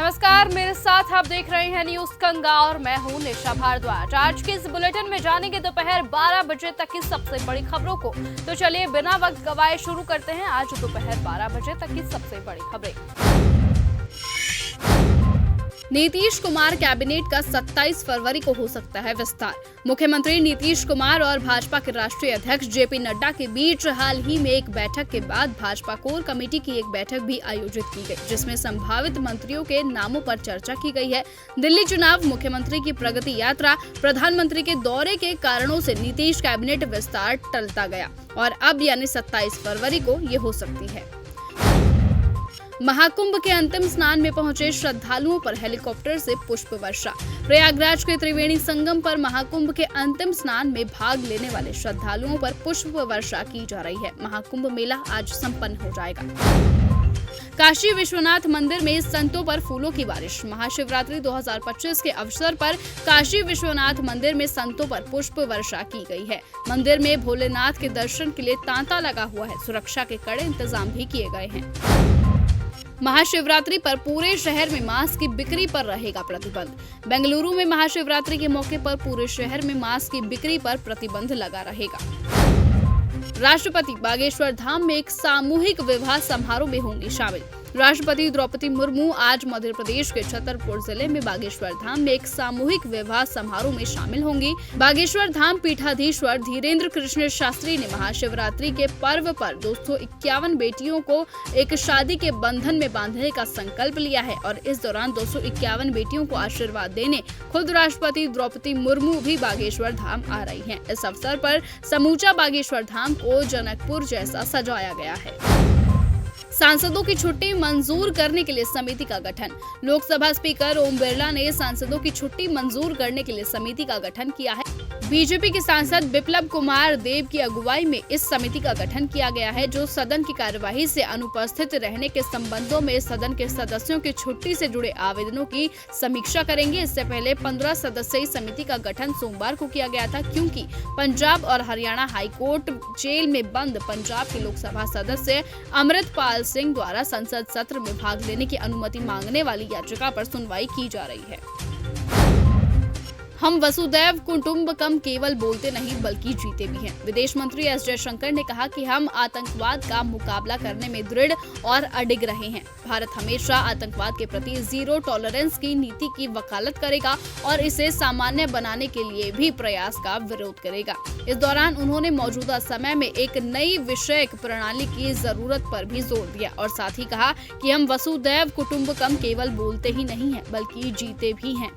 नमस्कार, मेरे साथ आप देख रहे हैं न्यूज कंगा और मैं हूं निशा भारद्वाज। आज के इस बुलेटिन में जानेंगे दोपहर 12 बजे तक की सबसे बड़ी खबरों को। तो चलिए बिना वक्त गवाए शुरू करते हैं आज दोपहर 12 बजे तक की सबसे बड़ी खबरें। नीतीश कुमार कैबिनेट का 27 फरवरी को हो सकता है विस्तार। मुख्यमंत्री नीतीश कुमार और भाजपा के राष्ट्रीय अध्यक्ष जेपी नड्डा के बीच हाल ही में एक बैठक के बाद भाजपा कोर कमेटी की एक बैठक भी आयोजित की गई, जिसमें संभावित मंत्रियों के नामों पर चर्चा की गई है। दिल्ली चुनाव, मुख्यमंत्री की प्रगति यात्रा, प्रधानमंत्री के दौरे के कारणों से नीतीश कैबिनेट विस्तार टलता गया और अब यानी 27 फरवरी को ये हो सकती है। महाकुंभ के अंतिम स्नान में पहुंचे श्रद्धालुओं पर हेलीकॉप्टर से पुष्प वर्षा। प्रयागराज के त्रिवेणी संगम पर महाकुंभ के अंतिम स्नान में भाग लेने वाले श्रद्धालुओं पर पुष्प वर्षा की जा रही है। महाकुंभ मेला आज संपन्न हो जाएगा। काशी विश्वनाथ मंदिर में संतों पर फूलों की बारिश। महाशिवरात्रि 2025 के अवसर पर काशी विश्वनाथ मंदिर में संतों पर पुष्प वर्षा की गई है। मंदिर में भोलेनाथ के दर्शन के लिए तांता लगा हुआ है। सुरक्षा के कड़े इंतजाम भी किए गए हैं। महाशिवरात्रि पर पूरे शहर में मास्क की बिक्री पर रहेगा प्रतिबंध। बेंगलुरु में महाशिवरात्रि के मौके पर पूरे शहर में मास्क की बिक्री पर प्रतिबंध लगा रहेगा। राष्ट्रपति बागेश्वर धाम में एक सामूहिक विवाह समारोह में होंगे शामिल। राष्ट्रपति द्रौपदी मुर्मू आज मध्य प्रदेश के छतरपुर जिले में बागेश्वर धाम में एक सामूहिक विवाह समारोह में शामिल होंगी। बागेश्वर धाम पीठाधीश्वर धीरेन्द्र कृष्ण शास्त्री ने महाशिवरात्रि के पर्व पर 251 बेटियों को एक शादी के बंधन में बांधने का संकल्प लिया है और इस दौरान 251 बेटियों को आशीर्वाद देने खुद राष्ट्रपति द्रौपदी मुर्मू भी बागेश्वर धाम आ रही हैं। इस अवसर पर समूचा बागेश्वर धाम को जनकपुर जैसा सजाया गया है। सांसदों की छुट्टी मंजूर करने के लिए समिति का गठन। लोकसभा स्पीकर ओम बिरला ने सांसदों की छुट्टी मंजूर करने के लिए समिति का गठन किया है। बीजेपी के सांसद बिप्लब कुमार देव की अगुवाई में इस समिति का गठन किया गया है, जो सदन की कार्यवाही से अनुपस्थित रहने के संबंधों में सदन के सदस्यों की छुट्टी से जुड़े आवेदनों की समीक्षा करेंगे। इससे पहले 15 सदस्यीय समिति का गठन सोमवार को किया गया था, क्योंकि पंजाब और हरियाणा हाईकोर्ट जेल में बंद पंजाब के लोकसभा सदस्य अमृतपाल सिंह द्वारा संसद सत्र में भाग लेने की अनुमति मांगने वाली याचिका पर सुनवाई की जा रही है। हम वसुदैव कुटुंबकम केवल बोलते नहीं बल्कि जीते भी हैं। विदेश मंत्री एस जयशंकर ने कहा कि हम आतंकवाद का मुकाबला करने में दृढ़ और अडिग रहे हैं। भारत हमेशा आतंकवाद के प्रति जीरो टॉलरेंस की नीति की वकालत करेगा और इसे सामान्य बनाने के लिए भी प्रयास का विरोध करेगा। इस दौरान उन्होंने मौजूदा समय में एक नई विषयक प्रणाली की जरूरत पर भी जोर दिया और साथ ही कहा कि हम वसुदैव कुटुंबकम केवल बोलते ही नहीं हैं बल्कि जीते भी हैं।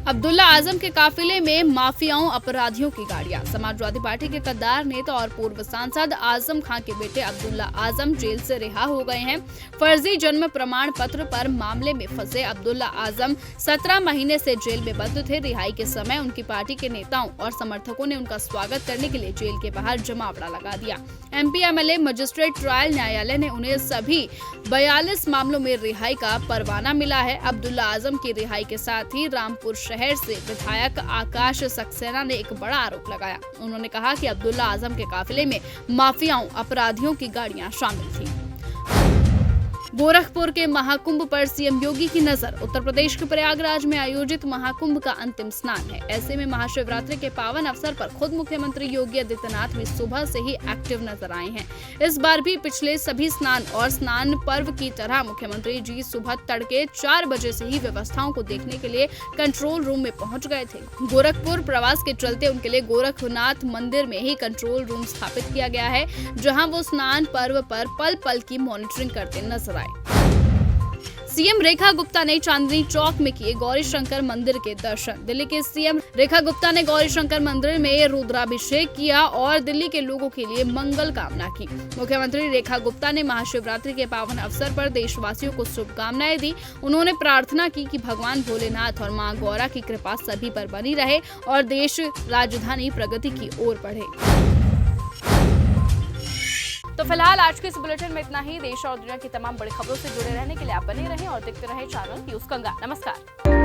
अब्दुल्ला आजम के काफिले में माफियाओं अपराधियों की गाड़ियां। समाजवादी पार्टी के कद्दार नेता और पूर्व सांसद आजम खान के बेटे अब्दुल्ला आजम जेल से रिहा हो गए हैं। फर्जी जन्म प्रमाण पत्र पर मामले में फंसे अब्दुल्ला आजम 17 महीने से जेल में बंद थे। रिहाई के समय उनकी पार्टी के नेताओं और समर्थकों ने उनका स्वागत करने के लिए जेल के बाहर जमावड़ा लगा दिया। MP MLA मजिस्ट्रेट ट्रायल न्यायालय ने उन्हें सभी 42 मामलों में रिहाई का परवाना मिला है। अब्दुल्ला आजम की रिहाई के साथ ही रामपुर शहर से विधायक आकाश सक्सेना ने एक बड़ा आरोप लगाया। उन्होंने कहा कि अब्दुल्ला आजम के काफिले में माफियाओं अपराधियों की गाड़ियां शामिल थी। गोरखपुर के महाकुंभ पर सीएम योगी की नजर। उत्तर प्रदेश के प्रयागराज में आयोजित महाकुंभ का अंतिम स्नान है। ऐसे में महाशिवरात्रि के पावन अवसर पर खुद मुख्यमंत्री योगी आदित्यनाथ भी सुबह से ही एक्टिव नजर आए हैं। इस बार भी पिछले सभी स्नान पर्व की तरह मुख्यमंत्री जी सुबह तड़के 4 बजे से ही व्यवस्थाओं को देखने के लिए कंट्रोल रूम में पहुंच गए थे। गोरखपुर प्रवास के चलते उनके लिए गोरखनाथ मंदिर में ही कंट्रोल रूम स्थापित किया गया है, जहाँ वो स्नान पर्व पर पल पल की मॉनिटरिंग करते नजर आए। सीएम रेखा गुप्ता ने चांदनी चौक में किए गौरीशंकर मंदिर के दर्शन। दिल्ली के सीएम रेखा गुप्ता ने गौरीशंकर मंदिर में रुद्राभिषेक किया और दिल्ली के लोगों के लिए मंगल कामना की। मुख्यमंत्री रेखा गुप्ता ने महाशिवरात्रि के पावन अवसर पर देशवासियों को शुभकामनाएं दी। उन्होंने प्रार्थना की कि भगवान भोलेनाथ और मां गौरा की कृपा सभी पर बनी रहे और देश राजधानी प्रगति की ओर बढ़े। तो फिलहाल आज के इस बुलेटिन में इतना ही। देश और दुनिया की तमाम बड़ी खबरों से जुड़े रहने के लिए आप बने रहें और देखते रहें चैनल न्यूज कंगा। नमस्कार।